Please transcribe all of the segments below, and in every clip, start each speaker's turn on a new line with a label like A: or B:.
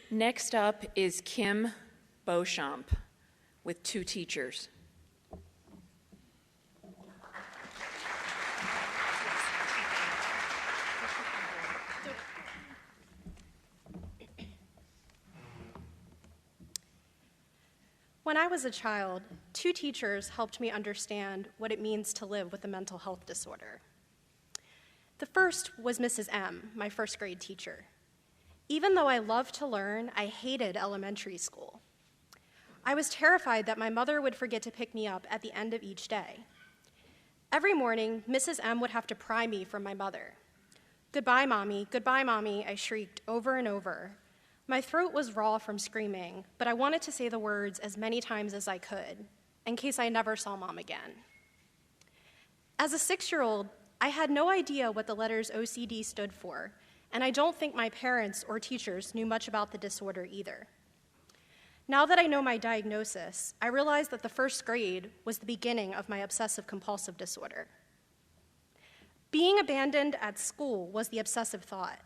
A: Next up is Kim Beauchamp with 2 teachers.
B: When I was a child, 2 teachers helped me understand what it means to live with a mental health disorder. The first was Mrs. M, my first grade teacher. Even though I loved to learn, I hated elementary school. I was terrified that my mother would forget to pick me up at the end of each day. Every morning, Mrs. M would have to pry me from my mother. Goodbye, Mommy, I shrieked over and over. My throat was raw from screaming, but I wanted to say the words as many times as I could, in case I never saw Mom again. As a 6-year-old, I had no idea what the letters OCD stood for, and I don't think my parents or teachers knew much about the disorder either. Now that I know my diagnosis, I realize that the first grade was the beginning of my obsessive-compulsive disorder. Being abandoned at school was the obsessive thought.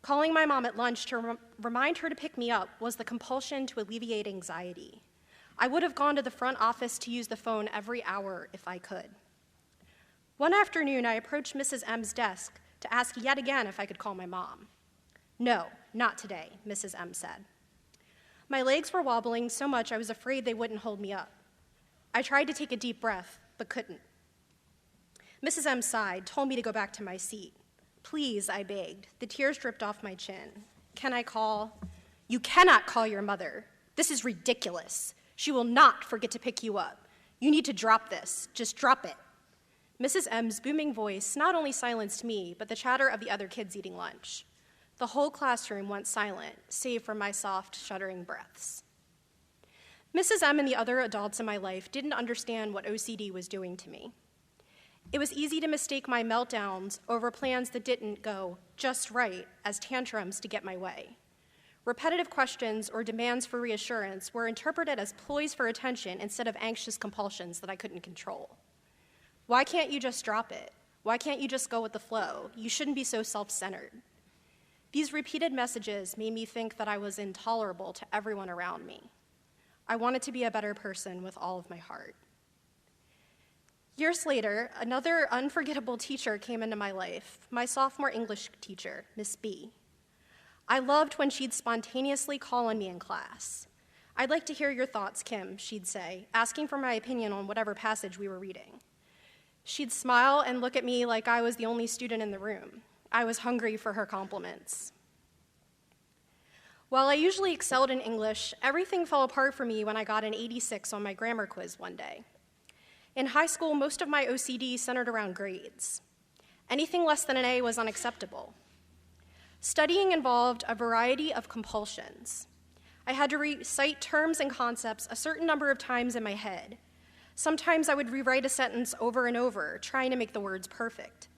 B: Calling my mom at lunch to remind her to pick me up was the compulsion to alleviate anxiety. I would have gone to the front office to use the phone every hour if I could. One afternoon, I approached Mrs. M's desk to ask yet again if I could call my mom. No, not today, Mrs. M said. My legs were wobbling so much I was afraid they wouldn't hold me up. I tried to take a deep breath, but couldn't. Mrs. M sighed, told me to go back to my seat. Please, I begged. The tears dripped off my chin. Can I call? You cannot call your mother. This is ridiculous. She will not forget to pick you up. You need to drop this. Just drop it. Mrs. M's booming voice not only silenced me, but the chatter of the other kids eating lunch. The whole classroom went silent, save for my soft, shuddering breaths. Mrs. M and the other adults in my life didn't understand what OCD was doing to me. It was easy to mistake my meltdowns over plans that didn't go just right as tantrums to get my way. Repetitive questions or demands for reassurance were interpreted as ploys for attention instead of anxious compulsions that I couldn't control. Why can't you just drop it? Why can't you just go with the flow? You shouldn't be so self-centered. These repeated messages made me think that I was intolerable to everyone around me. I wanted to be a better person with all of my heart. Years later, another unforgettable teacher came into my life, my sophomore English teacher, Miss B. I loved when she'd spontaneously call on me in class. I'd like to hear your thoughts, Kim, she'd say, asking for my opinion on whatever passage we were reading. She'd smile and look at me like I was the only student in the room. I was hungry for her compliments. While I usually excelled in English, everything fell apart for me when I got an 86 on my grammar quiz one day. In high school, most of my OCD centered around grades. Anything less than an A was unacceptable. Studying involved a variety of compulsions. I had to recite terms and concepts a certain number of times in my head. Sometimes I would rewrite a sentence over and over, trying to make the words perfect.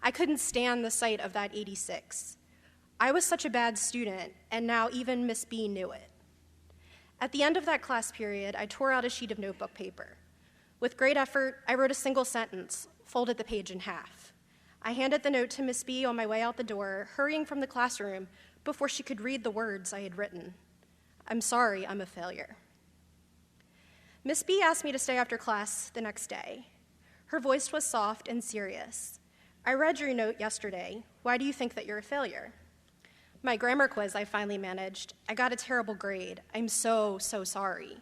B: I couldn't stand the sight of that 86. I was such a bad student, and now even Miss B knew it. At the end of that class period, I tore out a sheet of notebook paper. With great effort, I wrote a single sentence, folded the page in half. I handed the note to Miss B on my way out the door, hurrying from the classroom before she could read the words I had written. I'm sorry, I'm a failure. Miss B asked me to stay after class the next day. Her voice was soft and serious. I read your note yesterday. Why do you think that you're a failure? My grammar quiz I finally managed. I got a terrible grade. I'm so sorry.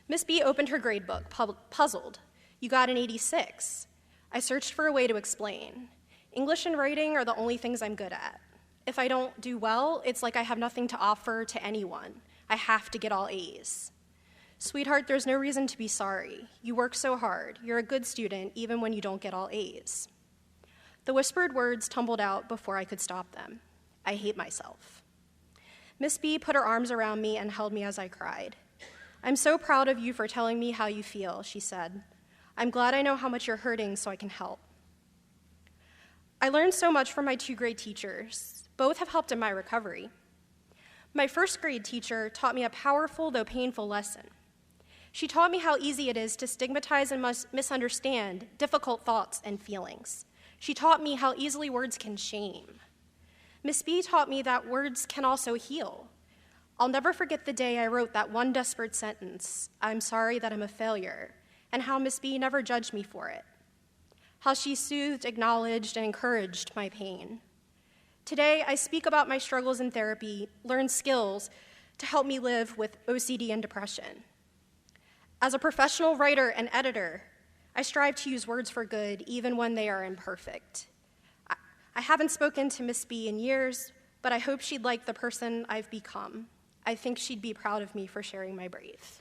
B: Miss B opened her gradebook, puzzled. You got an 86. I searched for a way to explain. English and writing are the only things I'm good at. If I don't do well, it's like I have nothing to offer to anyone. I have to get all A's. Sweetheart, there's no reason to be sorry. You work so hard. You're a good student even when you don't get all A's. The whispered words tumbled out before I could stop them. I hate myself. Miss B put her arms around me and held me as I cried. I'm so proud of you for telling me how you feel, she said. I'm glad I know how much you're hurting so I can help. I learned so much from my 2 grade teachers. Both have helped in my recovery. My first grade teacher taught me a powerful, though painful lesson. She taught me how easy it is to stigmatize and misunderstand difficult thoughts and feelings. She taught me how easily words can shame. Miss B taught me that words can also heal. I'll never forget the day I wrote that one desperate sentence, "I'm sorry that I'm a failure," and how Miss B never judged me for it. How she soothed, acknowledged, and encouraged my pain. Today, I speak about my struggles in therapy, learn skills to help me live with OCD and depression. As a professional writer and editor, I strive to use words for good even when they are imperfect. I haven't spoken to Miss B in years, but I hope she'd like the person I've become. I think she'd be proud of me for sharing my brief.